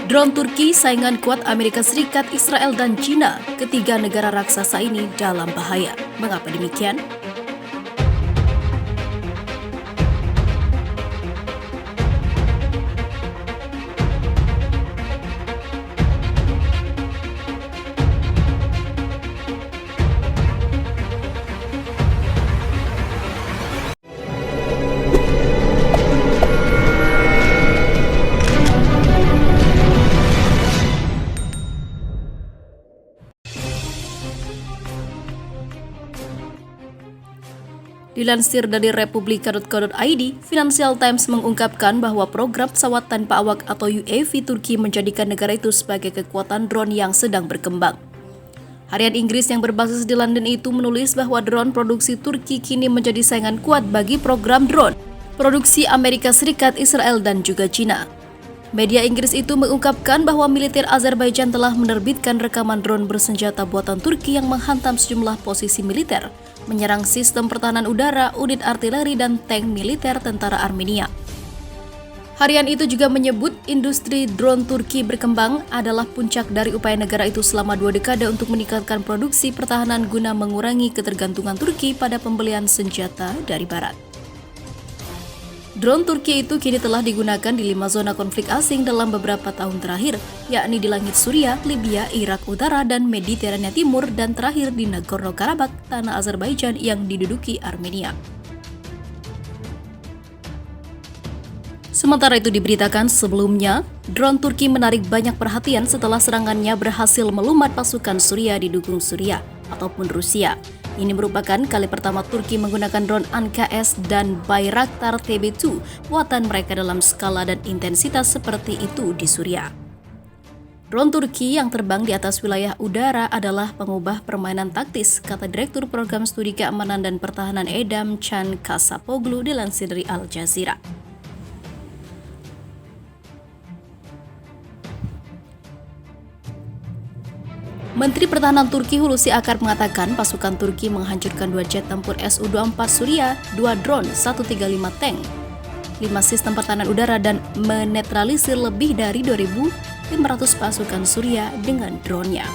Drone Turki saingan kuat Amerika Serikat, Israel, dan China. Ketiga negara raksasa ini dalam bahaya. Mengapa demikian? Dilansir dari republika.co.id, Financial Times mengungkapkan bahwa program pesawat tanpa awak atau UAV Turki menjadikan negara itu sebagai kekuatan drone yang sedang berkembang. Harian Inggris yang berbasis di London itu menulis bahwa drone produksi Turki kini menjadi saingan kuat bagi program drone produksi Amerika Serikat, Israel, dan juga China. Media Inggris itu mengungkapkan bahwa militer Azerbaijan telah menerbitkan rekaman drone bersenjata buatan Turki yang menghantam sejumlah posisi militer, menyerang sistem pertahanan udara, unit artileri, dan tank militer tentara Armenia. Harian itu juga menyebut industri drone Turki berkembang adalah puncak dari upaya negara itu selama 2 dekade untuk meningkatkan produksi pertahanan guna mengurangi ketergantungan Turki pada pembelian senjata dari Barat. Drone Turki itu kini telah digunakan di 5 zona konflik asing dalam beberapa tahun terakhir, yakni di langit Suriah, Libya, Irak Utara, dan Mediterania Timur, dan terakhir di Nagorno-Karabakh, tanah Azerbaijan yang diduduki Armenia. Sementara itu diberitakan sebelumnya, drone Turki menarik banyak perhatian setelah serangannya berhasil melumat pasukan Suriah didukung Suriah ataupun Rusia. Ini merupakan kali pertama Turki menggunakan drone ANKS dan Bayraktar TB2 buatan mereka dalam skala dan intensitas seperti itu di Suriah. Drone Turki yang terbang di atas wilayah udara adalah pengubah permainan taktis, kata Direktur Program Studi Keamanan dan Pertahanan Edam Can Kasapoglu dilansir dari Al Jazeera. Menteri Pertahanan Turki Hulusi Akar mengatakan pasukan Turki menghancurkan 2 jet tempur Su-24 Suriah, 2 drone, 135 tank, 5 sistem pertahanan udara, dan menetralisir lebih dari 2.500 pasukan Suriah dengan drone-nya.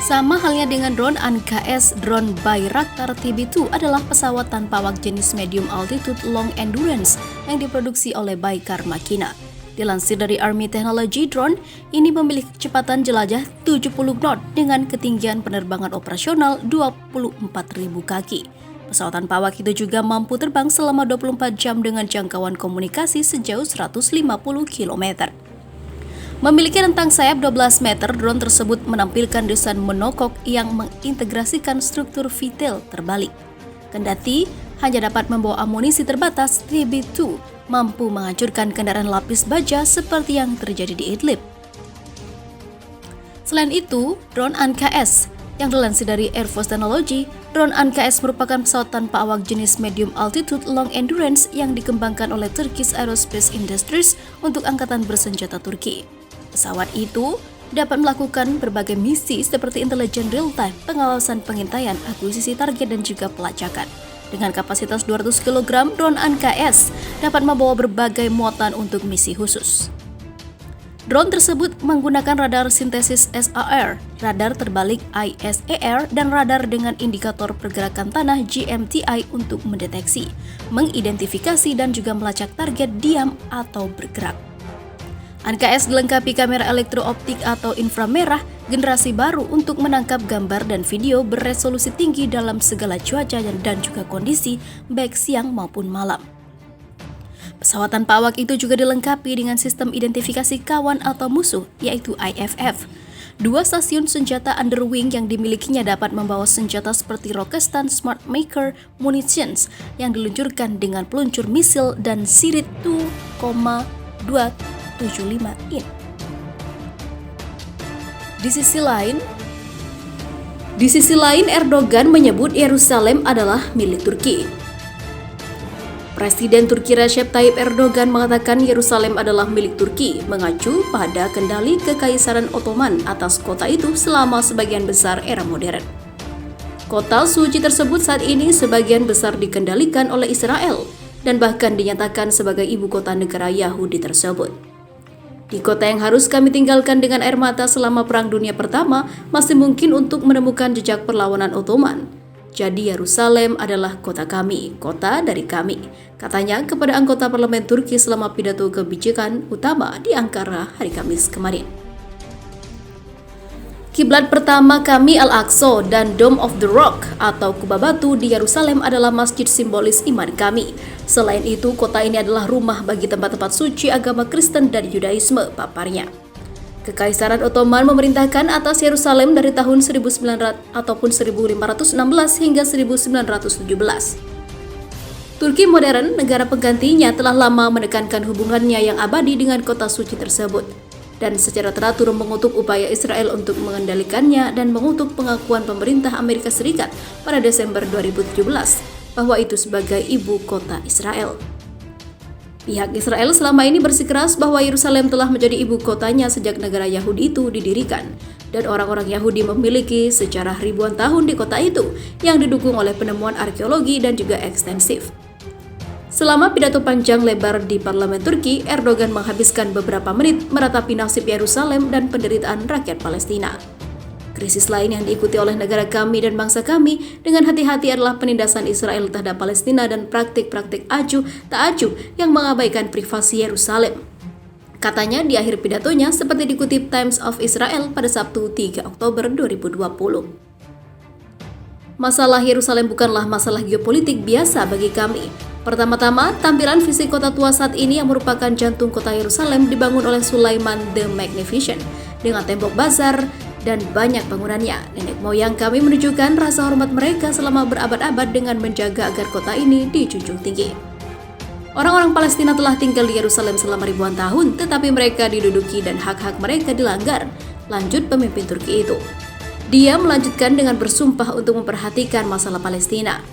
Sama halnya dengan drone ANKS, drone Bayraktar TB2 adalah pesawat tanpa awak jenis medium altitude long endurance yang diproduksi oleh Baykar Makina. Dilansir dari Army Technology, drone ini memiliki kecepatan jelajah 70 knot dengan ketinggian penerbangan operasional 24.000 kaki. Pesawat tanpa awak itu juga mampu terbang selama 24 jam dengan jangkauan komunikasi sejauh 150 km. Memiliki rentang sayap 12 meter, drone tersebut menampilkan desain monokok yang mengintegrasikan struktur vitel terbalik. Kendati hanya dapat membawa amunisi terbatas, TB2 mampu menghancurkan kendaraan lapis baja seperti yang terjadi di Idlib. Selain itu, drone ANKS yang dilansir dari Air Force Technology, drone ANKS merupakan pesawat tanpa awak jenis medium altitude long endurance yang dikembangkan oleh Turkish Aerospace Industries untuk angkatan bersenjata Turki. Pesawat itu dapat melakukan berbagai misi seperti intelijen real-time, pengawasan pengintaian, akuisisi target, dan juga pelacakan. Dengan kapasitas 200 kg, drone ANKS dapat membawa berbagai muatan untuk misi khusus. Drone tersebut menggunakan radar sintesis SAR, radar terbalik ISAR, dan radar dengan indikator pergerakan tanah GMTI untuk mendeteksi, mengidentifikasi, dan juga melacak target diam atau bergerak. ANKS dilengkapi kamera elektrooptik atau inframerah generasi baru untuk menangkap gambar dan video beresolusi tinggi dalam segala cuaca dan juga kondisi, baik siang maupun malam. Pesawat tanpa awak itu juga dilengkapi dengan sistem identifikasi kawan atau musuh, yaitu IFF. 2 stasiun senjata underwing yang dimilikinya dapat membawa senjata seperti Roketsan Smart Maker Munitions yang diluncurkan dengan peluncur misil dan Sirit 2,275 in. Di sisi lain, Erdogan menyebut Yerusalem adalah milik Turki. Presiden Turki Recep Tayyip Erdogan mengatakan Yerusalem adalah milik Turki, mengacu pada kendali Kekaisaran Ottoman atas kota itu selama sebagian besar era modern. Kota suci tersebut saat ini sebagian besar dikendalikan oleh Israel. dan bahkan dinyatakan sebagai ibu kota negara Yahudi tersebut. Di kota yang harus kami tinggalkan dengan air mata selama Perang Dunia Pertama, masih mungkin untuk menemukan jejak perlawanan Ottoman. Jadi Yerusalem adalah kota kami, kota dari kami, katanya kepada anggota parlemen Turki selama pidato kebijakan utama di Ankara hari Kamis kemarin. Kiblat pertama kami Al-Aqsa dan Dome of the Rock atau Kubah Batu di Yerusalem adalah masjid simbolis iman kami. Selain itu, kota ini adalah rumah bagi tempat-tempat suci agama Kristen dan Yudaisme, paparnya. Kekaisaran Ottoman memerintahkan atas Yerusalem dari tahun 1516 hingga 1917. Turki modern, negara penggantinya, telah lama menekankan hubungannya yang abadi dengan kota suci tersebut, dan secara teratur mengutuk upaya Israel untuk mengendalikannya dan mengutuk pengakuan pemerintah Amerika Serikat pada Desember 2017 bahwa itu sebagai ibu kota Israel. Pihak Israel selama ini bersikeras bahwa Yerusalem telah menjadi ibu kotanya sejak negara Yahudi itu didirikan, dan orang-orang Yahudi memiliki sejarah ribuan tahun di kota itu yang didukung oleh penemuan arkeologi dan juga ekstensif. Selama pidato panjang lebar di parlemen Turki, Erdogan menghabiskan beberapa menit meratapi nasib Yerusalem dan penderitaan rakyat Palestina. Krisis lain yang diikuti oleh negara kami dan bangsa kami dengan hati-hati adalah penindasan Israel terhadap Palestina dan praktik-praktik acuh tak acuh yang mengabaikan privasi Yerusalem. Katanya di akhir pidatonya seperti dikutip Times of Israel pada Sabtu 3 Oktober 2020. Masalah Yerusalem bukanlah masalah geopolitik biasa bagi kami. Pertama-tama, tampilan fisik kota tua saat ini yang merupakan jantung kota Yerusalem dibangun oleh Sulaiman the Magnificent dengan tembok bazar dan banyak bangunannya. Nenek moyang kami menunjukkan rasa hormat mereka selama berabad-abad dengan menjaga agar kota ini dijunjung tinggi. Orang-orang Palestina telah tinggal di Yerusalem selama ribuan tahun, tetapi mereka diduduki dan hak-hak mereka dilanggar, lanjut pemimpin Turki itu. Dia melanjutkan dengan bersumpah untuk memperhatikan masalah Palestina.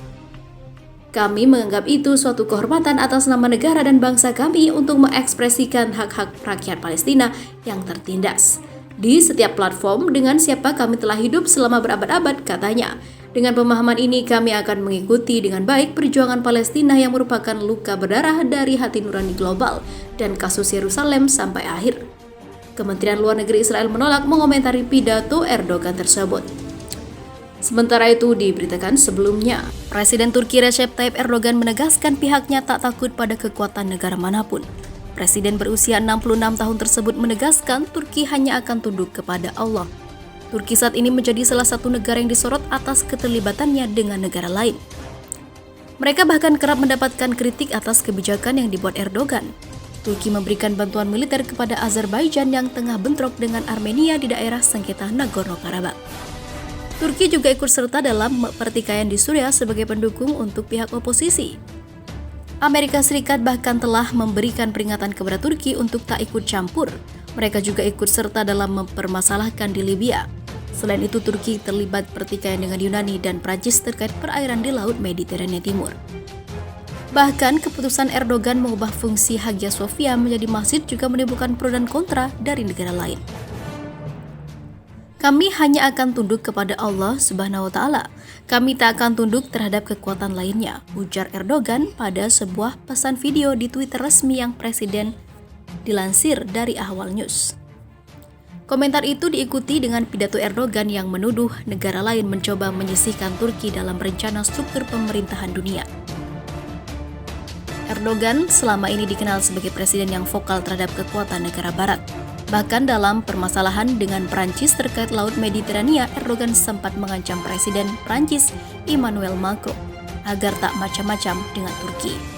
Kami menganggap itu suatu kehormatan atas nama negara dan bangsa kami untuk mengekspresikan hak-hak rakyat Palestina yang tertindas. Di setiap platform dengan siapa kami telah hidup selama berabad-abad, katanya. Dengan pemahaman ini kami akan mengikuti dengan baik perjuangan Palestina yang merupakan luka berdarah dari hati nurani global dan kasus Yerusalem sampai akhir. Kementerian Luar Negeri Israel menolak mengomentari pidato Erdogan tersebut. Sementara itu diberitakan sebelumnya, Presiden Turki Recep Tayyip Erdogan menegaskan pihaknya tak takut pada kekuatan negara manapun. Presiden berusia 66 tahun tersebut menegaskan Turki hanya akan tunduk kepada Allah. Turki saat ini menjadi salah satu negara yang disorot atas keterlibatannya dengan negara lain. Mereka bahkan kerap mendapatkan kritik atas kebijakan yang dibuat Erdogan. Turki memberikan bantuan militer kepada Azerbaijan yang tengah bentrok dengan Armenia di daerah sengketa Nagorno-Karabakh. Turki juga ikut serta dalam pertikaian di Suriah sebagai pendukung untuk pihak oposisi. Amerika Serikat bahkan telah memberikan peringatan kepada Turki untuk tak ikut campur. Mereka juga ikut serta dalam mempermasalahkan di Libya. Selain itu, Turki terlibat pertikaian dengan Yunani dan Prancis terkait perairan di Laut Mediterania Timur. Bahkan, keputusan Erdogan mengubah fungsi Hagia Sophia menjadi masjid juga menimbulkan pro dan kontra dari negara lain. Kami hanya akan tunduk kepada Allah Subhanahu wa Ta'ala. Kami tak akan tunduk terhadap kekuatan lainnya, ujar Erdogan pada sebuah pesan video di Twitter resmi yang Presiden dilansir dari Ahwal News. Komentar itu diikuti dengan pidato Erdogan yang menuduh negara lain mencoba menyisihkan Turki dalam rencana struktur pemerintahan dunia. Erdogan selama ini dikenal sebagai presiden yang vokal terhadap kekuatan negara barat. Bahkan dalam permasalahan dengan Prancis terkait Laut Mediterania, Erdogan sempat mengancam Presiden Prancis Emmanuel Macron agar tak macam-macam dengan Turki.